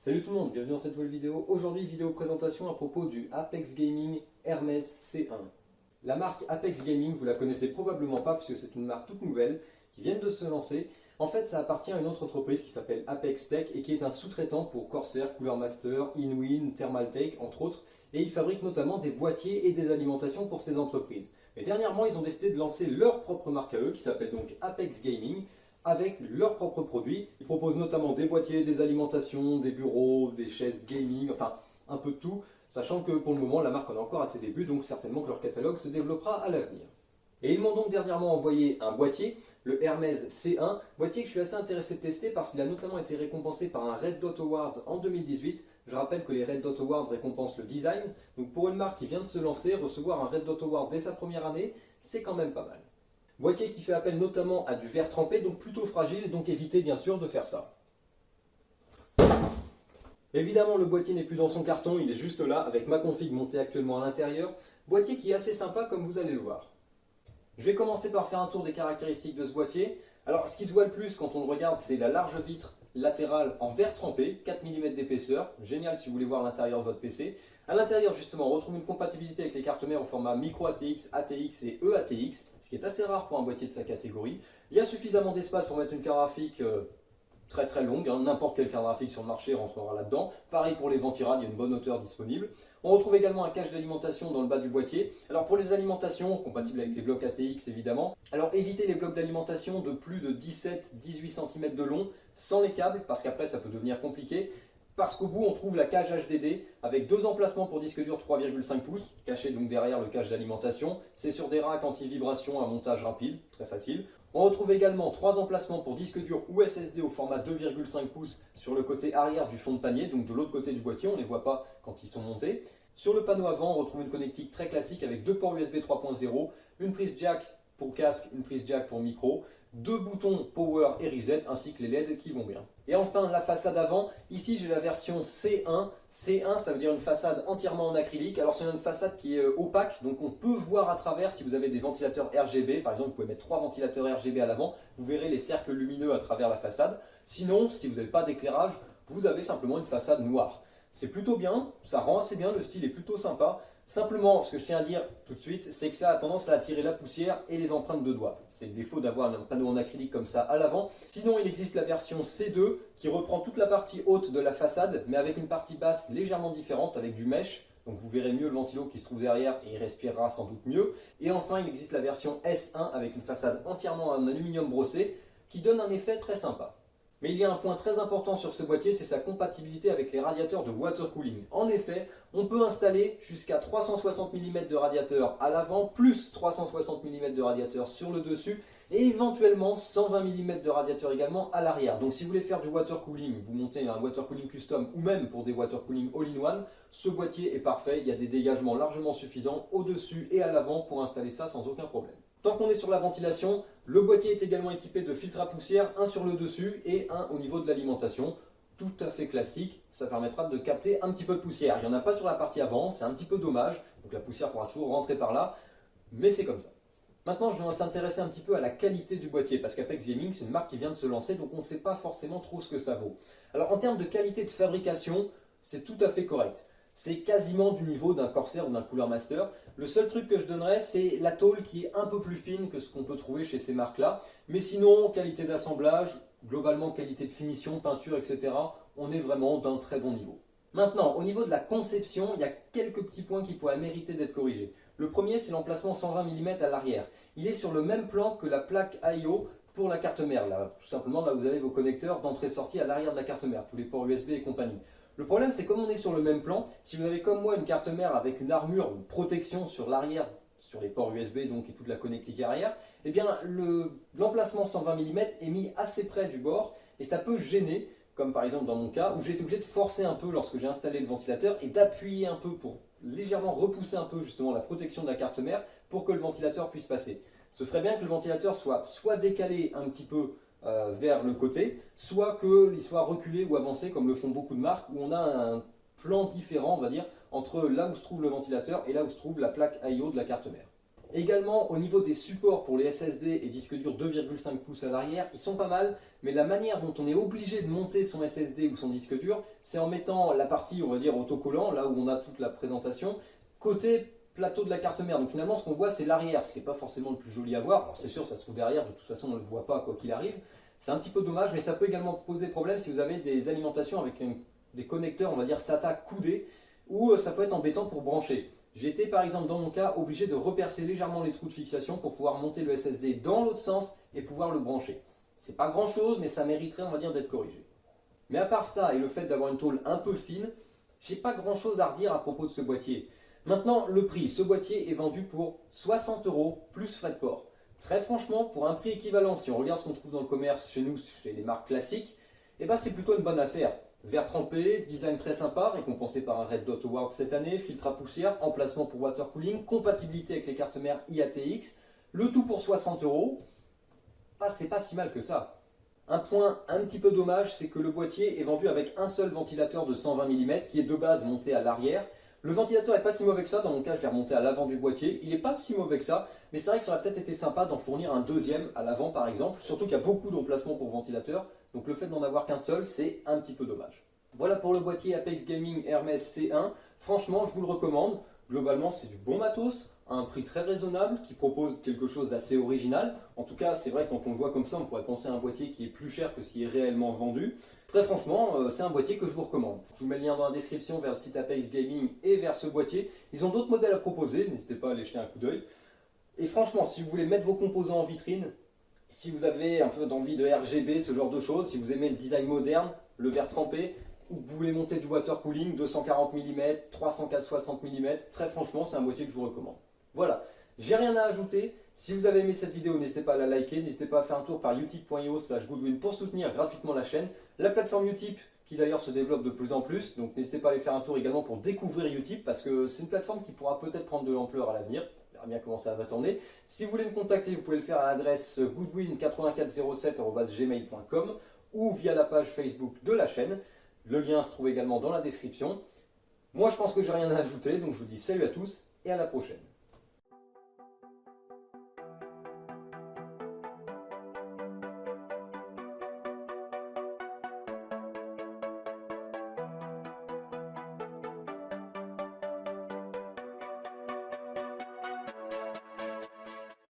Salut tout le monde, bienvenue dans cette nouvelle vidéo. Aujourd'hui, vidéo présentation à propos du Apex Gaming Hermès C1. La marque Apex Gaming, vous la connaissez probablement pas puisque c'est une marque toute nouvelle qui vient de se lancer. En fait, ça appartient à une autre entreprise qui s'appelle Apex Tech et qui est un sous-traitant pour Corsair, Cooler Master, Inwin, Thermaltake entre autres. Et ils fabriquent notamment des boîtiers et des alimentations pour ces entreprises. Mais dernièrement, ils ont décidé de lancer leur propre marque à eux qui s'appelle donc Apex Gaming, avec leurs propres produits. Ils proposent notamment des boîtiers, des alimentations, des bureaux, des chaises gaming, enfin un peu de tout, sachant que pour le moment la marque en est encore à ses débuts, donc certainement que leur catalogue se développera à l'avenir. Et ils m'ont donc dernièrement envoyé un boîtier, le Hermès C1, boîtier que je suis assez intéressé de tester parce qu'il a notamment été récompensé par un Red Dot Awards en 2018. Je rappelle que les Red Dot Awards récompensent le design, donc pour une marque qui vient de se lancer, recevoir un Red Dot Award dès sa première année, c'est quand même pas mal. Boîtier qui fait appel notamment à du verre trempé, donc plutôt fragile, donc évitez bien sûr de faire ça. Évidemment, le boîtier n'est plus dans son carton, il est juste là, avec ma config montée actuellement à l'intérieur. Boîtier qui est assez sympa comme vous allez le voir. Je vais commencer par faire un tour des caractéristiques de ce boîtier. Alors, ce qui se voit le plus quand on le regarde, c'est la large vitre latérale en verre trempé, 4 mm d'épaisseur. Génial si vous voulez voir l'intérieur de votre PC. À l'intérieur, justement, on retrouve une compatibilité avec les cartes mères au format micro ATX, ATX et EATX, ce qui est assez rare pour un boîtier de sa catégorie. Il y a suffisamment d'espace pour mettre une carte graphique très longue, n'importe quelle carte graphique sur le marché rentrera là-dedans. Pareil pour les ventirades, il y a une bonne hauteur disponible. On retrouve également un cache d'alimentation dans le bas du boîtier. Alors pour les alimentations, compatibles avec les blocs ATX évidemment. Alors évitez les blocs d'alimentation de plus de 17-18 cm de long, sans les câbles, parce qu'après ça peut devenir compliqué. Parce qu'au bout on trouve la cage HDD avec deux emplacements pour disque dur 3,5 pouces, caché donc derrière le cache d'alimentation. C'est sur des racks anti-vibration à montage rapide, très facile. On retrouve également trois emplacements pour disque dur ou SSD au format 2,5 pouces sur le côté arrière du fond de panier, donc de l'autre côté du boîtier, on ne les voit pas quand ils sont montés. Sur le panneau avant, on retrouve une connectique très classique avec deux ports USB 3.0, une prise jack pour casque, une prise jack pour micro, deux boutons power et reset ainsi que les LED qui vont bien. Et enfin la façade avant, ici j'ai la version C1. C1 ça veut dire une façade entièrement en acrylique. Alors c'est une façade qui est opaque, donc on peut voir à travers si vous avez des ventilateurs RGB. Par exemple vous pouvez mettre 3 ventilateurs RGB à l'avant, vous verrez les cercles lumineux à travers la façade. Sinon si vous n'avez pas d'éclairage, vous avez simplement une façade noire. C'est plutôt bien, ça rend assez bien, le style est plutôt sympa. Simplement, ce que je tiens à dire tout de suite, c'est que ça a tendance à attirer la poussière et les empreintes de doigts. C'est le défaut d'avoir un panneau en acrylique comme ça à l'avant. Sinon, il existe la version C2 qui reprend toute la partie haute de la façade, mais avec une partie basse légèrement différente, avec du mesh. Donc vous verrez mieux le ventilo qui se trouve derrière et il respirera sans doute mieux. Et enfin, il existe la version S1 avec une façade entièrement en aluminium brossé qui donne un effet très sympa. Mais il y a un point très important sur ce boîtier, c'est sa compatibilité avec les radiateurs de water cooling. En effet, on peut installer jusqu'à 360 mm de radiateur à l'avant, plus 360 mm de radiateur sur le dessus, et éventuellement 120 mm de radiateur également à l'arrière. Donc si vous voulez faire du water cooling, vous montez un water cooling custom ou même pour des water cooling all-in-one, ce boîtier est parfait, il y a des dégagements largement suffisants au-dessus et à l'avant pour installer ça sans aucun problème. Tant qu'on est sur la ventilation, le boîtier est également équipé de filtres à poussière, un sur le dessus et un au niveau de l'alimentation. Tout à fait classique, ça permettra de capter un petit peu de poussière. Il n'y en a pas sur la partie avant, c'est un petit peu dommage, donc la poussière pourra toujours rentrer par là, mais c'est comme ça. Maintenant, je vais s'intéresser un petit peu à la qualité du boîtier, parce qu'Apex Gaming, c'est une marque qui vient de se lancer, donc on ne sait pas forcément trop ce que ça vaut. Alors en termes de qualité de fabrication, c'est tout à fait correct. C'est quasiment du niveau d'un Corsair ou d'un Cooler Master. Le seul truc que je donnerais, c'est la tôle qui est un peu plus fine que ce qu'on peut trouver chez ces marques-là. Mais sinon, qualité d'assemblage, globalement qualité de finition, peinture, etc., on est vraiment d'un très bon niveau. Maintenant, au niveau de la conception, il y a quelques petits points qui pourraient mériter d'être corrigés. Le premier, c'est l'emplacement 120 mm à l'arrière. Il est sur le même plan que la plaque I/O pour la carte mère. Là, tout simplement, là vous avez vos connecteurs d'entrée-sortie à l'arrière de la carte mère, tous les ports USB et compagnie. Le problème, c'est comme on est sur le même plan, si vous avez comme moi une carte mère avec une armure, une protection sur l'arrière, sur les ports USB donc, et toute la connectique arrière, eh bien l'emplacement 120 mm est mis assez près du bord et ça peut gêner, comme par exemple dans mon cas, où j'ai été obligé de forcer un peu lorsque j'ai installé le ventilateur et d'appuyer un peu pour légèrement repousser un peu justement la protection de la carte mère pour que le ventilateur puisse passer. Ce serait bien que le ventilateur soit décalé un petit peu vers le côté, soit qu'il soit reculé ou avancé comme le font beaucoup de marques où on a un plan différent on va dire entre là où se trouve le ventilateur et là où se trouve la plaque I/O de la carte mère. Également, au niveau des supports pour les SSD et disques durs 2,5 pouces à l'arrière, ils sont pas mal, mais la manière dont on est obligé de monter son SSD ou son disque dur, c'est en mettant la partie, on va dire, autocollant, là où on a toute la présentation, côté plateau de la carte mère. Donc finalement, ce qu'on voit, c'est l'arrière, ce qui n'est pas forcément le plus joli à voir. Alors c'est sûr, ça se trouve derrière, de toute façon, on ne le voit pas quoi qu'il arrive. C'est un petit peu dommage, mais ça peut également poser problème si vous avez des alimentations avec des connecteurs, on va dire SATA coudés, ou ça peut être embêtant pour brancher. J'ai été par exemple dans mon cas obligé de repercer légèrement les trous de fixation pour pouvoir monter le SSD dans l'autre sens et pouvoir le brancher. C'est pas grand chose, mais ça mériterait, on va dire, d'être corrigé. Mais à part ça et le fait d'avoir une tôle un peu fine, j'ai pas grand chose à redire à propos de ce boîtier. Maintenant, le prix. Ce boîtier est vendu pour 60 € plus frais de port. Très franchement, pour un prix équivalent, si on regarde ce qu'on trouve dans le commerce chez nous, chez les marques classiques, eh ben c'est plutôt une bonne affaire. Verre trempé, design très sympa, récompensé par un Red Dot Award cette année, filtre à poussière, emplacement pour water cooling, compatibilité avec les cartes mères IATX, le tout pour 60 €. C'est pas si mal que ça. Un point un petit peu dommage, c'est que le boîtier est vendu avec un seul ventilateur de 120 mm qui est de base monté à l'arrière. Le ventilateur est pas si mauvais que ça, dans mon cas je l'ai remonté à l'avant du boîtier, il n'est pas si mauvais que ça, mais c'est vrai que ça aurait peut-être été sympa d'en fournir un deuxième à l'avant par exemple, surtout qu'il y a beaucoup d'emplacements pour ventilateur, donc le fait d'en avoir qu'un seul, c'est un petit peu dommage. Voilà pour le boîtier Apex Gaming Hermès C1, franchement je vous le recommande, globalement c'est du bon matos, à un prix très raisonnable, qui propose quelque chose d'assez original. En tout cas, c'est vrai que quand on le voit comme ça, on pourrait penser à un boîtier qui est plus cher que ce qui est réellement vendu. Très franchement, c'est un boîtier que je vous recommande. Je vous mets le lien dans la description vers le site Apex Gaming et vers ce boîtier. Ils ont d'autres modèles à proposer, n'hésitez pas à aller jeter un coup d'œil. Et franchement, si vous voulez mettre vos composants en vitrine, si vous avez un peu d'envie de RGB, ce genre de choses, si vous aimez le design moderne, le verre trempé, ou vous voulez monter du water cooling 240 mm, 360 mm, très franchement, c'est un boîtier que je vous recommande. Voilà, j'ai rien à ajouter. Si vous avez aimé cette vidéo, n'hésitez pas à la liker, n'hésitez pas à faire un tour par utip.io/goodwin pour soutenir gratuitement la chaîne. La plateforme Utip qui d'ailleurs se développe de plus en plus, donc n'hésitez pas à aller faire un tour également pour découvrir Utip parce que c'est une plateforme qui pourra peut-être prendre de l'ampleur à l'avenir. On verra bien comment ça va tourner. Si vous voulez me contacter, vous pouvez le faire à l'adresse goodwin8407@gmail.com ou via la page Facebook de la chaîne. Le lien se trouve également dans la description. Moi je pense que j'ai rien à ajouter, donc je vous dis salut à tous et à la prochaine.